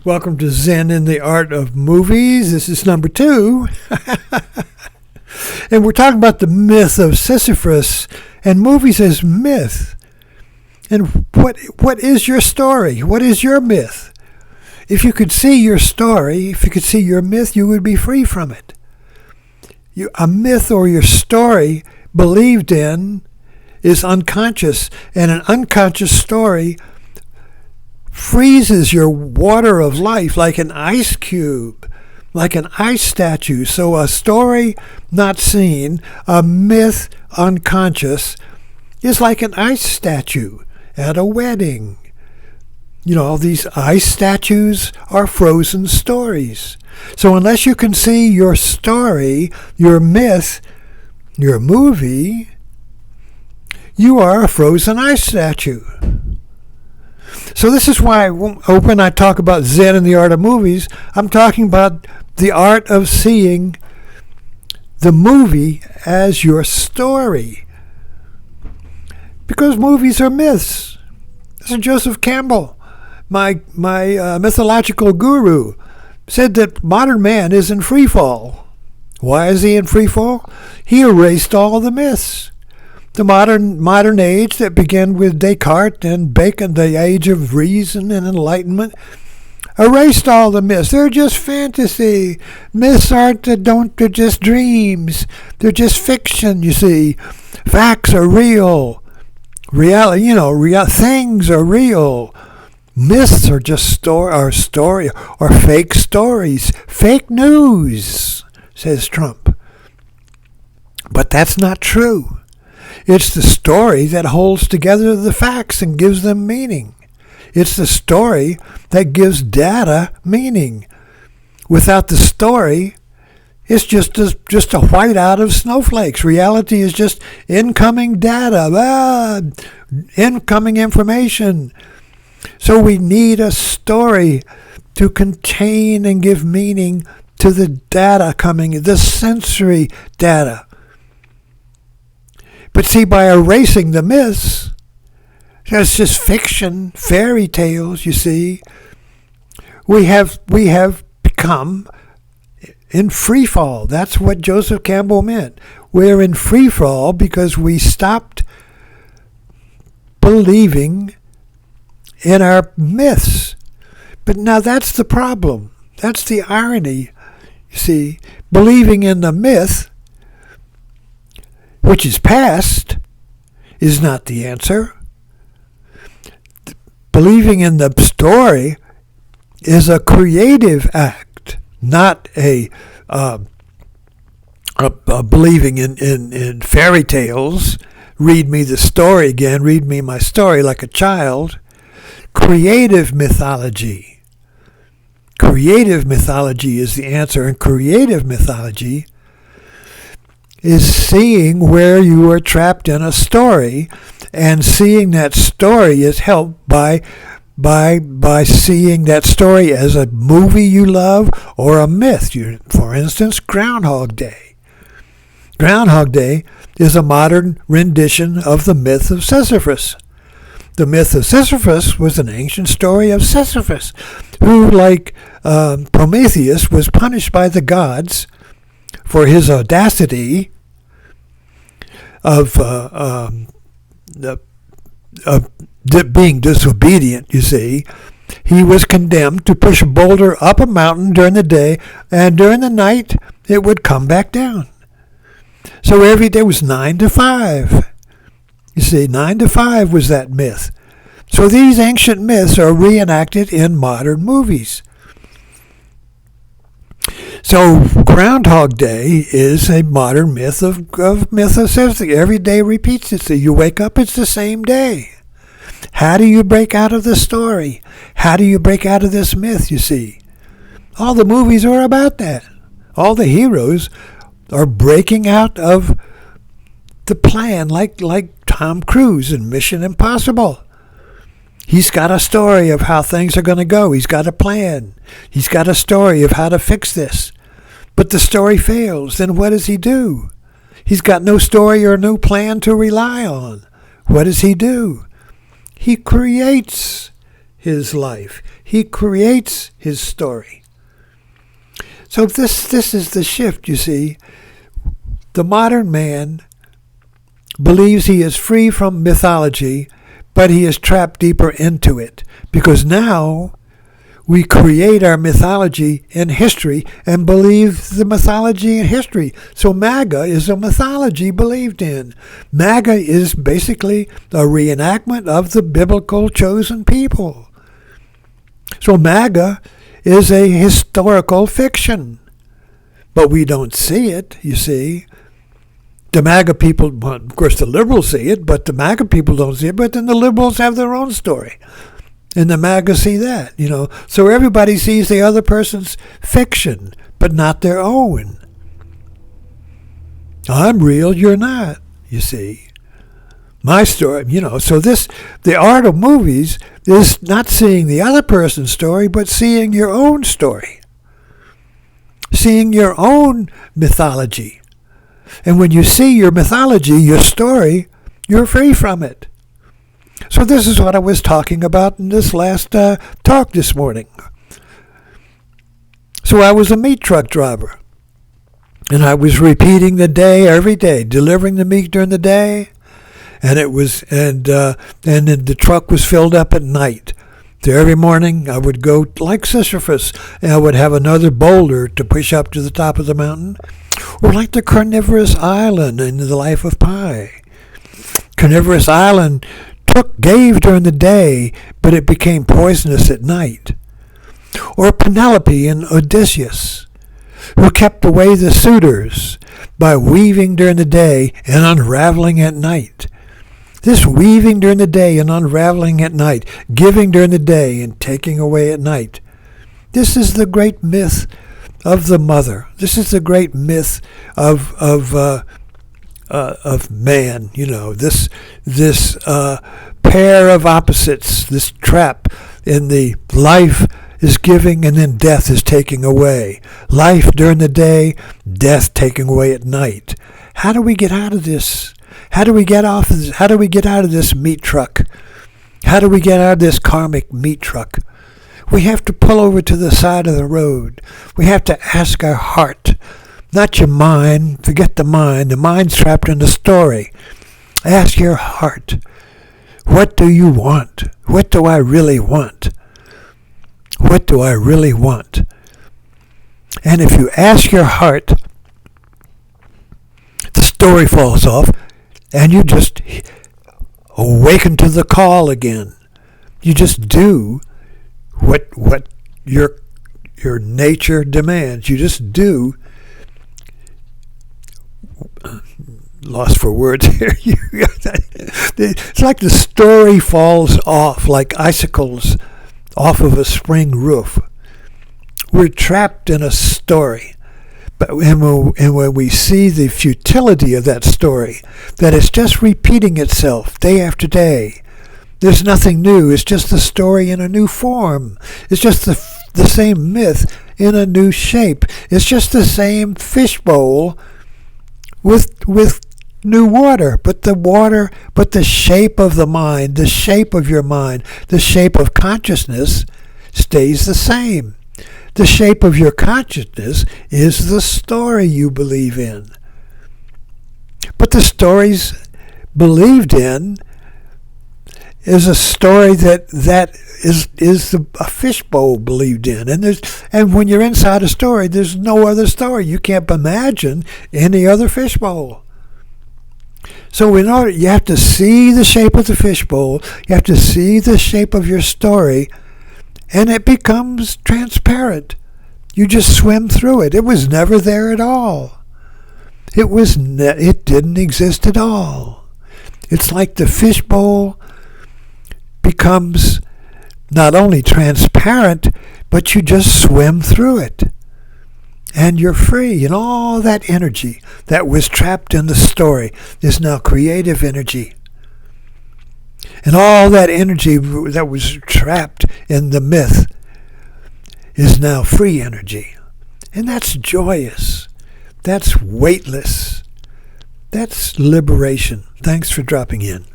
Welcome to Zen in the Art of Movies. This is number 2. And we're talking about the myth of Sisyphus and movies as myth. And what is your story? What is your myth? If you could see your story, if you could see your myth, you would be free from it. A myth or your story believed in is unconscious, and an unconscious story freezes your water of life like an ice cube, like an ice statue. So a story not seen, a myth unconscious, is like an ice statue at a wedding. You know, these ice statues are frozen stories. So unless you can see your story, your myth, your movie, you are a frozen ice statue. So this is why when I talk about Zen and the art of movies, I'm talking about the art of seeing the movie as your story. Because movies are myths. This is Joseph Campbell, my mythological guru, said that modern man is in free fall. Why is he in free fall? He erased all the myths. The modern age that began with Descartes and Bacon, the age of reason and enlightenment, erased all the myths. They're just fantasy. Myths they're just dreams. They're just fiction, you see. Facts are real. Reality, things are real. Myths are just story or fake stories. Fake news, says Trump. But that's not true. It's the story that holds together the facts and gives them meaning. It's the story that gives data meaning. Without the story, it's just a whiteout of snowflakes. Reality is just incoming data, incoming information. So we need a story to contain and give meaning to the data coming, the sensory data. But see, by erasing the myths, that's just fiction, fairy tales, you see, we have become in free fall. That's what Joseph Campbell meant. We're in free fall because we stopped believing in our myths. But now that's the problem. That's the irony, you see. Believing in the myth, which is past, is not the answer. Believing in the story is a creative act, not a believing in fairy tales. Read me the story again, read me my story like a child. Creative mythology. Creative mythology is the answer, and creative mythology is seeing where you are trapped in a story, and seeing that story is helped by seeing that story as a movie you love or a myth. For instance, Groundhog Day. Groundhog Day is a modern rendition of the myth of Sisyphus. The myth of Sisyphus was an ancient story of Sisyphus, who, like Prometheus, was punished by the gods for his audacity of being disobedient, you see. He was condemned to push a boulder up a mountain during the day, and during the night it would come back down. So every day was 9 to 5. You see, 9 to 5 was that myth. So these ancient myths are reenacted in modern movies. So Groundhog Day is a modern myth of Sisyphus. Every day repeats itself. You wake up, it's the same day. How do you break out of the story? How do you break out of this myth, you see? All the movies are about that. All the heroes are breaking out of the plan, like Tom Cruise in Mission Impossible. He's got a story of how things are going to go. He's got a plan. He's got a story of how to fix this. But the story fails. Then what does he do? He's got no story or no plan to rely on. What does he do? He creates his life. He creates his story. So this is the shift, you see. The modern man believes he is free from mythology, but he is trapped deeper into it. Because now we create our mythology in history and believe the mythology in history. So MAGA is a mythology believed in. MAGA is basically a reenactment of the biblical chosen people. So MAGA is a historical fiction. But we don't see it, you see. The MAGA people, well, of course the liberals see it, but the MAGA people don't see it, but then the liberals have their own story. And the MAGA see that, So everybody sees the other person's fiction, but not their own. I'm real, you're not, you see. My story, so the art of movies is not seeing the other person's story, but seeing your own story. Seeing your own mythology. And when you see your mythology, your story, you're free from it. So this is what I was talking about in this last talk this morning. So I was a meat truck driver. And I was repeating the day every day, delivering the meat during the day. And then the truck was filled up at night. So every morning I would go like Sisyphus, and I would have another boulder to push up to the top of the mountain. Or like the carnivorous island in The Life of Pi. Carnivorous island gave during the day, but it became poisonous at night. Or Penelope and Odysseus, who kept away the suitors by weaving during the day and unraveling at night. This weaving during the day and unraveling at night, giving during the day and taking away at night. This is the great myth of the mother. This is the great myth of man. This pair of opposites. This trap in the life is giving and then death is taking away. Life during the day, death taking away at night. How do we get out of this? How do we get out of this meat truck? How do we get out of this karmic meat truck? We have to pull over to the side of the road. We have to ask our heart, not your mind. Forget the mind. The mind's trapped in the story. Ask your heart, what do you want? What do I really want? What do I really want? And if you ask your heart, the story falls off, and you just awaken to the call again. You just do what your nature demands. You just do. Lost for words here. It's like the story falls off like icicles off of a spring roof. We're trapped in a story. And when we see the futility of that story, that it's just repeating itself day after day, there's nothing new. It's just the story in a new form. It's just the same myth in a new shape. It's just the same fishbowl with new water, but the shape of the mind, the shape of your mind, the shape of consciousness stays the same. The shape of your consciousness is the story you believe in. But the stories believed in is a story that is a fishbowl believed in. And when you're inside a story, there's no other story. You can't imagine any other fishbowl. So you have to see the shape of the fishbowl, you have to see the shape of your story, and it becomes transparent. You just swim through it. It was never there at all. It didn't exist at all. It's like the fishbowl becomes not only transparent, but you just swim through it. And you're free. And all that energy that was trapped in the story is now creative energy. And all that energy that was trapped in the myth is now free energy. And that's joyous. That's weightless. That's liberation. Thanks for dropping in.